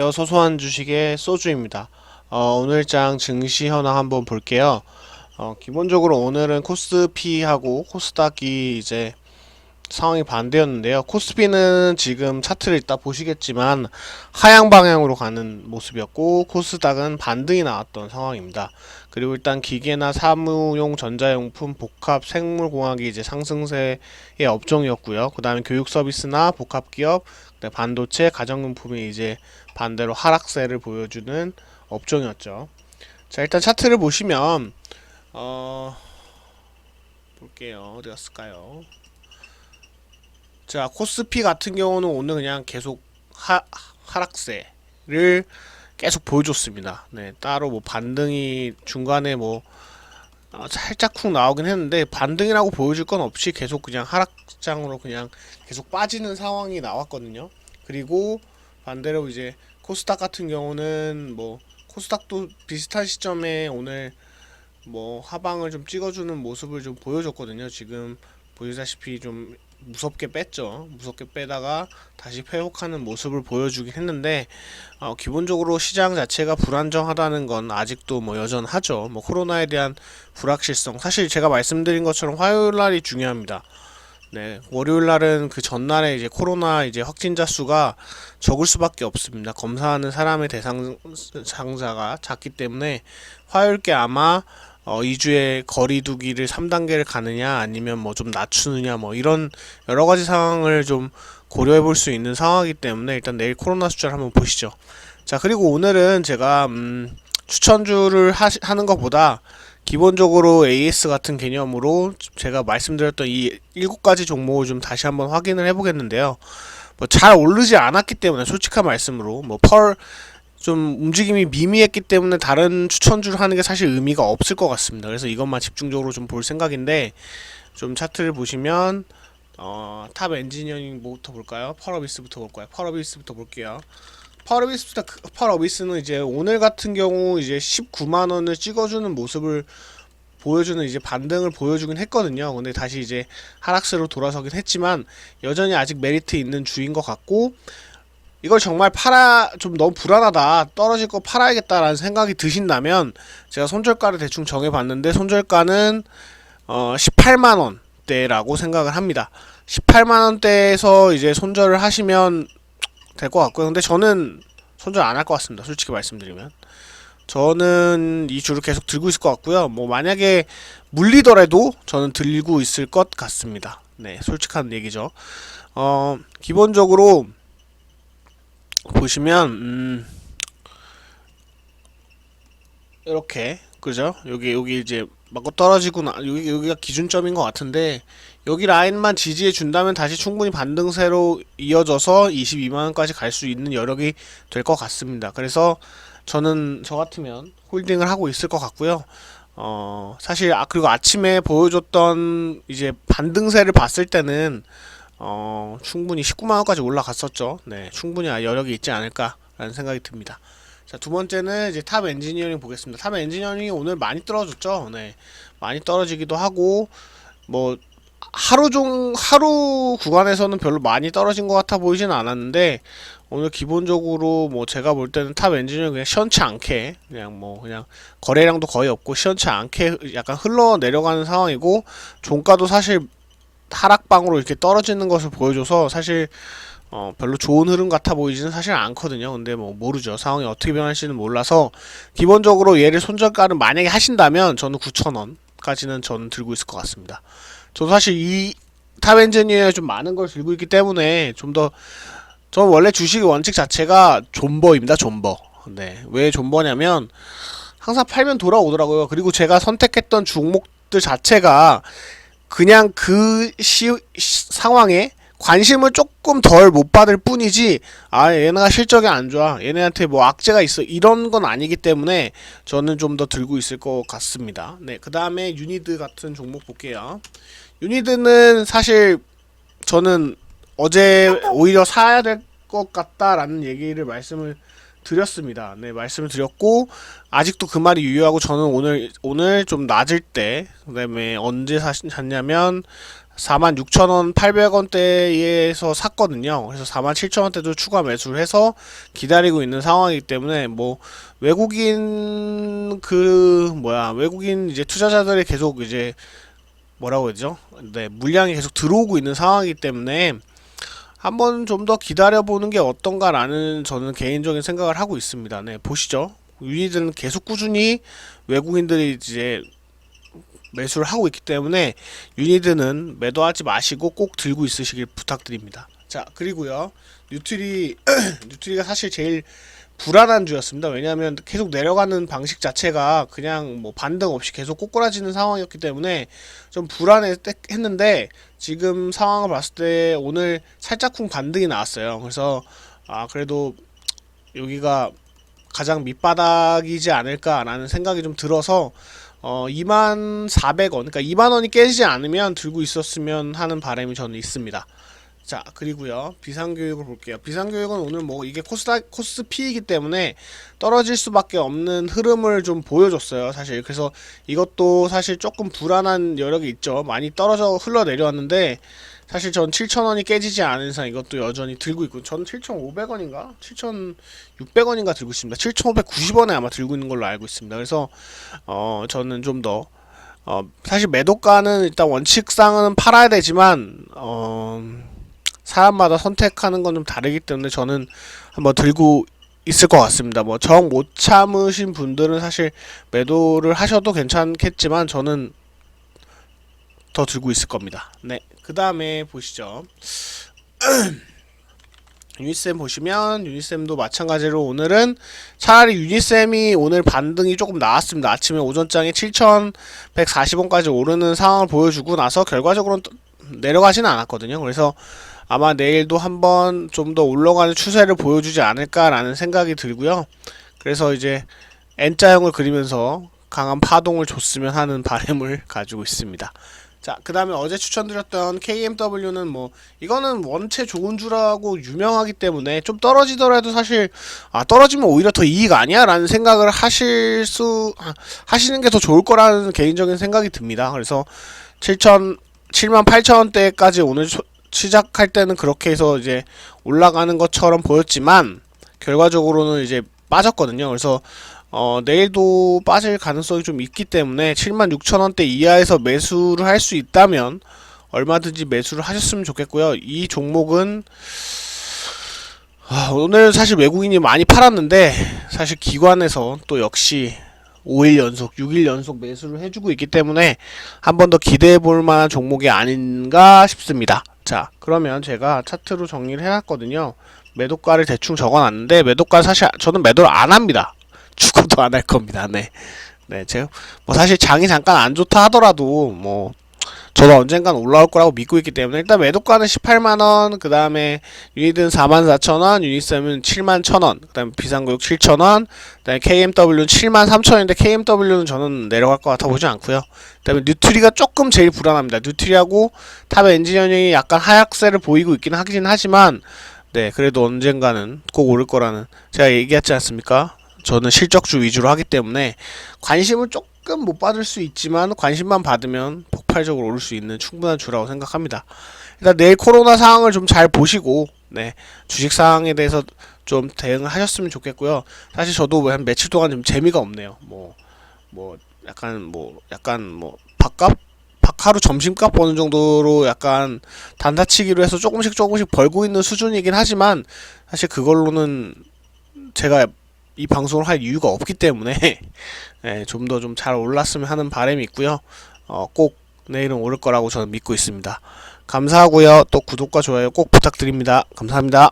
소소한 주식의 소주입니다. 오늘장 증시 현황 한번 볼게요. 기본적으로 오늘은 코스피하고 코스닥이 이제 상황이 반대였는데요. 코스피는 지금 차트를 이따 보시겠지만 하향 방향으로 가는 모습이었고 코스닥은 반등이 나왔던 상황입니다. 그리고 일단 기계나 사무용 전자용품, 복합, 생물공학이 이제 상승세의 업종이었고요. 그 다음에 교육 서비스나 복합 기업, 반도체, 가정용품이 이제 반대로 하락세를 보여주는 업종이었죠. 자, 일단 차트를 보시면 볼게요. 어디 갔을까요? 자, 코스피 같은 경우는 오늘 그냥 계속 하락세를 계속 보여줬습니다. 네, 따로 뭐 반등이 중간에 뭐 살짝 쿵 나오긴 했는데 반등이라고 보여줄 건 없이 계속 그냥 하락장으로 그냥 계속 빠지는 상황이 나왔거든요. 그리고 반대로 이제 코스닥 같은 경우는 뭐 코스닥도 비슷한 시점에 오늘 뭐 하방을 좀 찍어주는 모습을 좀 보여줬거든요. 지금 보시다시피 좀 무섭게 뺐죠. 무섭게 빼다가 다시 회복하는 모습을 보여주긴 했는데 기본적으로 시장 자체가 불안정하다는 건 아직도 뭐 여전하죠. 뭐 코로나에 대한 불확실성, 사실 제가 말씀드린 것처럼 화요일 날이 중요합니다. 네, 월요일 날은 그 전날에 이제 코로나 이제 확진자 수가 적을 수밖에 없습니다. 검사하는 사람의 대상자가 작기 때문에 화요일께 아마 2주의 거리 두기를 3단계를 가느냐 아니면 뭐 좀 낮추느냐 뭐 이런 여러 가지 상황을 좀 고려해 볼 수 있는 상황이기 때문에 일단 내일 코로나 숫자를 한번 보시죠. 자, 그리고 오늘은 제가 추천주를 하는 것보다 기본적으로 AS 같은 개념으로 제가 말씀드렸던 이 7가지 종목을 좀 다시 한번 확인을 해보겠는데요. 뭐 잘 오르지 않았기 때문에 솔직한 말씀으로 뭐 좀 움직임이 미미했기 때문에 다른 추천주를 하는 게 사실 의미가 없을 것 같습니다. 그래서 이것만 집중적으로 좀 볼 생각인데, 좀 차트를 보시면 탑 엔지니어링부터 볼까요? 펄어비스부터 볼까요? 펄어비스부터 볼게요. 펄어비스는 이제 오늘 같은 경우 이제 19만 원을 찍어주는 모습을 보여주는 이제 반등을 보여주긴 했거든요. 근데 다시 이제 하락세로 돌아서긴 했지만 여전히 아직 메리트 있는 주인 것 같고, 이걸 정말 좀 너무 불안하다, 떨어질 거 팔아야겠다라는 생각이 드신다면 제가 손절가를 대충 정해봤는데 손절가는 18만원대라고 생각을 합니다. 18만원대에서 이제 손절을 하시면 될 것 같고요. 근데 저는 손절 안 할 것 같습니다. 솔직히 말씀드리면 저는 이 주를 계속 들고 있을 것 같고요. 뭐 만약에 물리더라도 저는 들고 있을 것 같습니다. 네, 솔직한 얘기죠. 기본적으로 보시면 이렇게 그죠? 여기 이제 맞고 떨어지구나. 여기가 기준점인 것 같은데 여기 라인만 지지해 준다면 다시 충분히 반등세로 이어져서 22만원까지 갈 수 있는 여력이 될 것 같습니다. 그래서 저는 저 같으면 홀딩을 하고 있을 것 같고요. 사실 그리고 아침에 보여줬던 이제 반등세를 봤을 때는 충분히 19만원까지 올라갔었죠. 네, 충분히 여력이 있지 않을까라는 생각이 듭니다. 자, 두 번째는 이제 탑 엔지니어링 보겠습니다. 탑 엔지니어링이 오늘 많이 떨어졌죠. 네, 많이 떨어지기도 하고 뭐 하루 구간에서는 별로 많이 떨어진 것 같아 보이진 않았는데 오늘 기본적으로 뭐 제가 볼 때는 탑 엔지니어링 그냥 시원치 않게 그냥 거래량도 거의 없고 시원치 않게 약간 흘러 내려가는 상황이고 종가도 사실 하락방으로 이렇게 떨어지는 것을 보여줘서 사실 별로 좋은 흐름 같아 보이지는 사실 않거든요. 근데 뭐 모르죠. 상황이 어떻게 변할지는 몰라서 기본적으로 얘를 손절가를 만약에 하신다면 저는 9,000원까지는 저는 들고 있을 것 같습니다. 저도 사실 이 탑 엔지니어에 좀 많은 걸 들고 있기 때문에 좀 더, 저는 원래 주식의 원칙 자체가 존버입니다. 존버. 네, 왜 존버냐면 항상 팔면 돌아오더라고요. 그리고 제가 선택했던 종목들 자체가 그냥 그 상황에 관심을 조금 덜 못 받을 뿐이지 얘네가 실적이 안 좋아, 얘네한테 뭐 악재가 있어, 이런 건 아니기 때문에 저는 좀 더 들고 있을 것 같습니다. 네, 그 다음에 유니드 같은 종목 볼게요. 유니드는 사실 저는 어제 오히려 사야 될 것 같다라는 얘기를 말씀을 드렸습니다. 네, 말씀을 드렸고 아직도 그 말이 유효하고 저는 오늘 좀 낮을 때 그다음에 언제 샀냐면 46,000원, 800원대에서 샀거든요. 그래서 47,000원대도 추가 매수를 해서 기다리고 있는 상황이기 때문에 뭐 외국인 이제 투자자들이 계속 이제 뭐라고 그러죠? 네, 물량이 계속 들어오고 있는 상황이기 때문에 한번 좀 더 기다려보는 게 어떤가라는 저는 개인적인 생각을 하고 있습니다. 네, 보시죠. 유니드는 계속 꾸준히 외국인들이 이제 매수를 하고 있기 때문에 유니드는 매도하지 마시고 꼭 들고 있으시길 부탁드립니다. 자, 그리고요. 뉴트리가 사실 제일 불안한 주였습니다. 왜냐하면 계속 내려가는 방식 자체가 그냥 뭐 반등 없이 계속 꼬꾸라지는 상황이었기 때문에 좀 불안했는데 지금 상황을 봤을 때 오늘 살짝쿵 반등이 나왔어요. 그래서 그래도 여기가 가장 밑바닥이지 않을까라는 생각이 좀 들어서 24,000원, 그러니까 20,000원이 깨지지 않으면 들고 있었으면 하는 바람이 저는 있습니다. 자, 그리고요 비상교육을 볼게요. 비상교육은 오늘 뭐 이게 코스피이기 때문에 떨어질 수밖에 없는 흐름을 좀 보여줬어요, 사실. 그래서 이것도 사실 조금 불안한 여력이 있죠. 많이 떨어져 흘러내려왔는데 사실 전 7,000원이 깨지지 않은 이상 이것도 여전히 들고 있고, 전 7,500원인가 7,600원인가 들고 있습니다. 7,590원에 아마 들고 있는 걸로 알고 있습니다. 그래서 저는 좀 더 사실 매도가는 일단 원칙상은 팔아야 되지만 사람마다 선택하는 건 좀 다르기 때문에 저는 한번 들고 있을 것 같습니다. 뭐 정 못 참으신 분들은 사실 매도를 하셔도 괜찮겠지만 저는 더 들고 있을 겁니다. 네, 그 다음에 보시죠. 유니셈 보시면 유니셈도 마찬가지로 오늘은 차라리 유니셈이 오늘 반등이 조금 나왔습니다. 아침에 오전장에 7,140원까지 오르는 상황을 보여주고 나서 결과적으로는 내려가지는 않았거든요. 그래서 아마 내일도 한번 좀 더 올라가는 추세를 보여주지 않을까라는 생각이 들고요. 그래서 이제 N자형을 그리면서 강한 파동을 줬으면 하는 바람을 가지고 있습니다. 자, 그 다음에 어제 추천드렸던 KMW는 뭐 이거는 원체 좋은 주라고 유명하기 때문에 좀 떨어지더라도 사실 떨어지면 오히려 더 이익 아니야? 라는 생각을 하시는 게 더 좋을 거라는 개인적인 생각이 듭니다. 그래서 78,000원대까지 오늘 시작할 때는 그렇게 해서 이제 올라가는 것처럼 보였지만 결과적으로는 이제 빠졌거든요. 그래서 내일도 빠질 가능성이 좀 있기 때문에 76,000원대 이하에서 매수를 할 수 있다면 얼마든지 매수를 하셨으면 좋겠고요. 이 종목은 오늘 사실 외국인이 많이 팔았는데 사실 기관에서 또 역시 5일 연속, 6일 연속 매수를 해주고 있기 때문에 한 번 더 기대해 볼 만한 종목이 아닌가 싶습니다. 자, 그러면 제가 차트로 정리를 해놨거든요. 매도가를 대충 적어놨는데 매도가 사실 저는 매도를 안 합니다. 죽어도 안 할 겁니다. 네, 제가 뭐 사실 장이 잠깐 안 좋다 하더라도 뭐 저도 언젠간 올라올 거라고 믿고 있기 때문에 일단 매도가는 180,000원, 그 다음에 유니드는 44,000원, 유니셈은 71,000원, 그 다음에 비상구역 7,000원, 그 다음에 KMW는 73,000원인데 KMW는 저는 내려갈 것 같아 보지 않고요. 그 다음에 뉴트리가 조금 제일 불안합니다. 뉴트리하고 탑 엔지니어링이 약간 하락세를 보이고 있긴 하긴 하지만 네, 그래도 언젠가는 꼭 오를 거라는 제가 얘기했지 않습니까? 저는 실적주 위주로 하기 때문에 관심을 조금 못 받을 수 있지만 관심만 받으면 폭발적으로 오를 수 있는 충분한 주라고 생각합니다. 일단 내일 코로나 상황을 좀 잘 보시고 네, 주식 상황에 대해서 좀 대응을 하셨으면 좋겠고요. 사실 저도 한 며칠 동안 좀 재미가 없네요. 약간 밥값 하루 점심값 버는 정도로 약간 단타치기로 해서 조금씩 벌고 있는 수준이긴 하지만 사실 그걸로는 제가 이 방송을 할 이유가 없기 때문에 네, 좀 더 좀 잘 올랐으면 하는 바람이 있고요. 꼭 내일은 오를 거라고 저는 믿고 있습니다. 감사하고요. 또 구독과 좋아요 꼭 부탁드립니다. 감사합니다.